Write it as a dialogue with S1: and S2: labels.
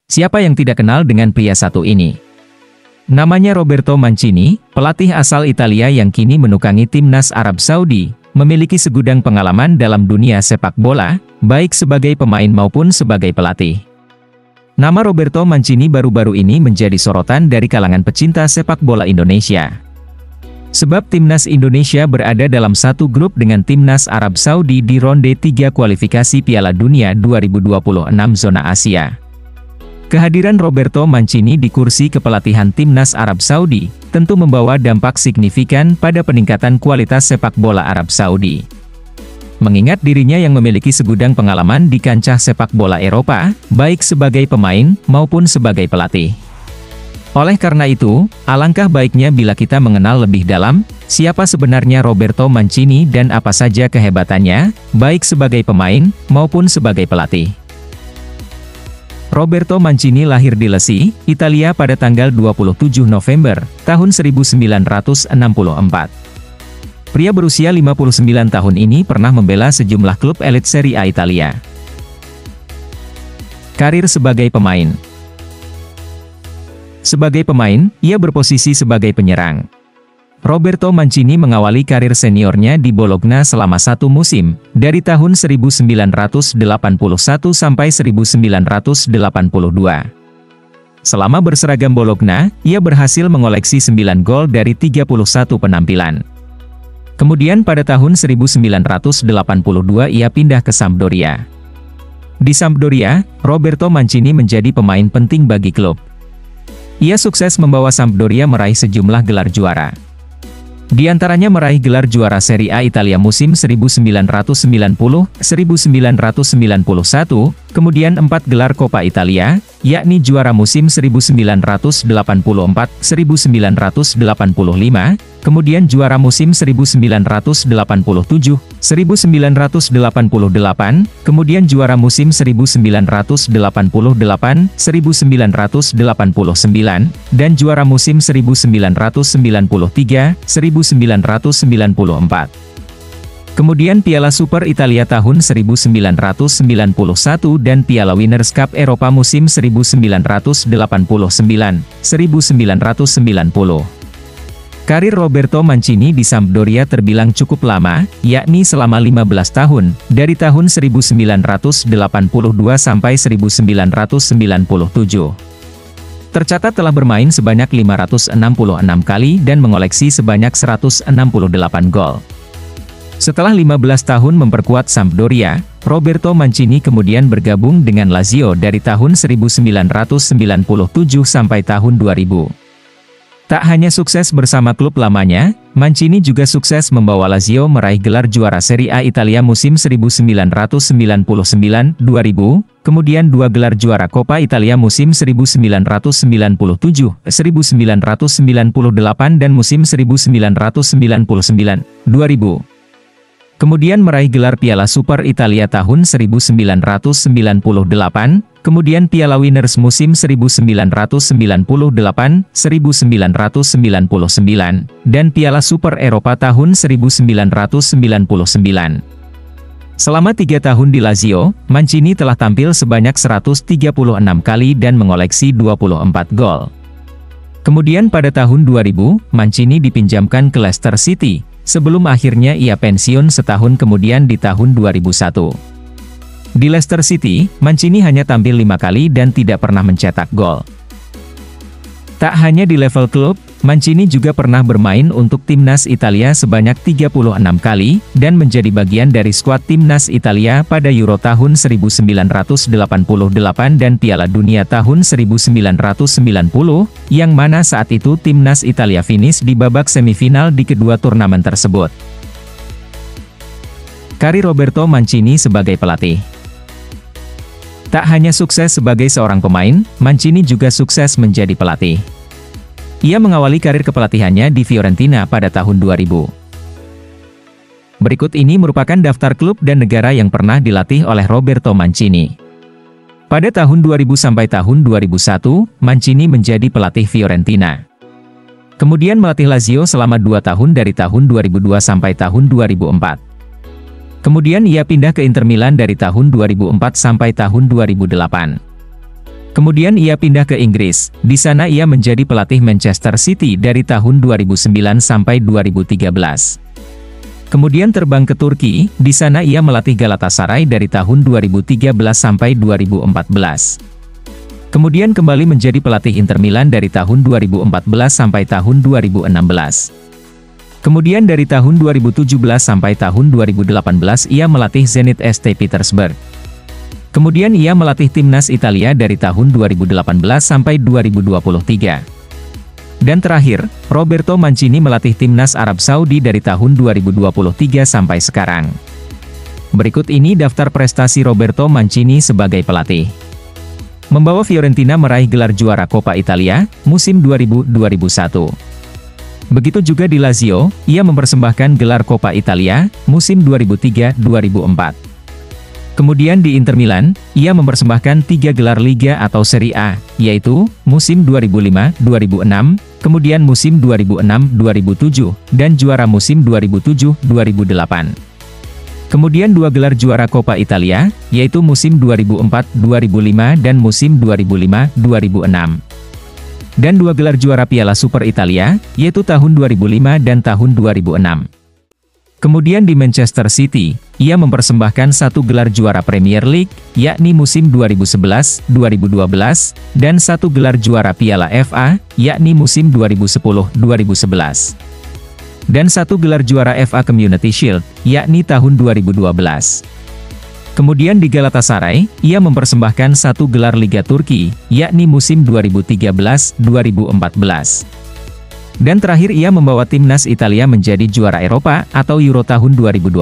S1: Siapa yang tidak kenal dengan pria satu ini? Namanya Roberto Mancini, pelatih asal Italia yang kini menukangi timnas Arab Saudi, memiliki segudang pengalaman dalam dunia sepak bola, baik sebagai pemain maupun sebagai pelatih. Nama Roberto Mancini baru-baru ini menjadi sorotan dari kalangan pecinta sepak bola Indonesia. Sebab timnas Indonesia berada dalam satu grup dengan timnas Arab Saudi di ronde 3 kualifikasi Piala Dunia 2026 zona Asia. Kehadiran Roberto Mancini di kursi kepelatihan timnas Arab Saudi, tentu membawa dampak signifikan pada peningkatan kualitas sepak bola Arab Saudi. Mengingat dirinya yang memiliki segudang pengalaman di kancah sepak bola Eropa, baik sebagai pemain maupun sebagai pelatih. Oleh karena itu, alangkah baiknya bila kita mengenal lebih dalam, siapa sebenarnya Roberto Mancini dan apa saja kehebatannya, baik sebagai pemain maupun sebagai pelatih. Roberto Mancini lahir di Lecce, Italia pada tanggal 27 November, tahun 1964. Pria berusia 59 tahun ini pernah membela sejumlah klub elit Serie A Italia. Karir sebagai pemain. Sebagai pemain, ia berposisi sebagai penyerang. Roberto Mancini mengawali karir seniornya di Bologna selama satu musim, dari tahun 1981 sampai 1982. Selama berseragam Bologna, ia berhasil mengoleksi 9 gol dari 31 penampilan. Kemudian pada tahun 1982 ia pindah ke Sampdoria. Di Sampdoria, Roberto Mancini menjadi pemain penting bagi klub. Ia sukses membawa Sampdoria meraih sejumlah gelar juara. Di antaranya meraih gelar juara Serie A Italia musim 1990-1991, kemudian 4 gelar Coppa Italia, yakni juara musim 1984-1985, kemudian juara musim 1987, 1988, kemudian juara musim 1988, 1989, dan juara musim 1993, 1994. Kemudian Piala Super Italia tahun 1991 dan Piala Winners' Cup Eropa musim 1989, 1990. Karir Roberto Mancini di Sampdoria terbilang cukup lama, yakni selama 15 tahun, dari tahun 1982 sampai 1997. Tercatat telah bermain sebanyak 566 kali dan mengoleksi sebanyak 168 gol. Setelah 15 tahun memperkuat Sampdoria, Roberto Mancini kemudian bergabung dengan Lazio dari tahun 1997 sampai tahun 2000. Tak hanya sukses bersama klub lamanya, Mancini juga sukses membawa Lazio meraih gelar juara Serie A Italia musim 1999-2000, kemudian 2 gelar juara Coppa Italia musim 1997, 1998 dan musim 1999-2000. Kemudian meraih gelar Piala Super Italia tahun 1998, kemudian Piala Winners musim 1998, 1999, dan Piala Super Eropa tahun 1999. Selama 3 tahun di Lazio, Mancini telah tampil sebanyak 136 kali dan mengoleksi 24 gol. Kemudian pada tahun 2000, Mancini dipinjamkan ke Leicester City, sebelum akhirnya ia pensiun setahun kemudian di tahun 2001. Di Leicester City, Mancini hanya tampil 5 kali dan tidak pernah mencetak gol. Tak hanya di level klub, Mancini juga pernah bermain untuk timnas Italia sebanyak 36 kali, dan menjadi bagian dari skuad timnas Italia pada Euro tahun 1988 dan Piala Dunia tahun 1990, yang mana saat itu timnas Italia finish di babak semifinal di kedua turnamen tersebut. Karir Roberto Mancini sebagai pelatih. Tak hanya sukses sebagai seorang pemain, Mancini juga sukses menjadi pelatih. Ia mengawali karir kepelatihannya di Fiorentina pada tahun 2000. Berikut ini merupakan daftar klub dan negara yang pernah dilatih oleh Roberto Mancini. Pada tahun 2000 sampai tahun 2001, Mancini menjadi pelatih Fiorentina. Kemudian melatih Lazio selama 2 tahun dari tahun 2002 sampai tahun 2004. Kemudian ia pindah ke Inter Milan dari tahun 2004 sampai tahun 2008. Kemudian ia pindah ke Inggris, di sana ia menjadi pelatih Manchester City dari tahun 2009 sampai 2013. Kemudian terbang ke Turki, di sana ia melatih Galatasaray dari tahun 2013 sampai 2014. Kemudian kembali menjadi pelatih Inter Milan dari tahun 2014 sampai tahun 2016. Kemudian dari tahun 2017 sampai tahun 2018 ia melatih Zenit St. Petersburg. Kemudian ia melatih timnas Italia dari tahun 2018 sampai 2023. Dan terakhir, Roberto Mancini melatih timnas Arab Saudi dari tahun 2023 sampai sekarang. Berikut ini daftar prestasi Roberto Mancini sebagai pelatih. Membawa Fiorentina meraih gelar juara Coppa Italia, musim 2000-2001. Begitu juga di Lazio, ia mempersembahkan gelar Coppa Italia, musim 2003-2004. Kemudian di Inter Milan, ia mempersembahkan 3 gelar Liga atau Serie A, yaitu, musim 2005-2006, kemudian musim 2006-2007, dan juara musim 2007-2008. Kemudian 2 gelar juara Coppa Italia, yaitu musim 2004-2005 dan musim 2005-2006. Dan 2 gelar juara Piala Super Italia, yaitu tahun 2005 dan tahun 2006. Kemudian di Manchester City, ia mempersembahkan 1 gelar juara Premier League, yakni musim 2011-2012, dan 1 gelar juara Piala FA, yakni musim 2010-2011. Dan 1 gelar juara FA Community Shield, yakni tahun 2012. Kemudian di Galatasaray, ia mempersembahkan 1 gelar Liga Turki, yakni musim 2013-2014. Dan terakhir ia membawa timnas Italia menjadi juara Eropa atau Euro tahun 2020.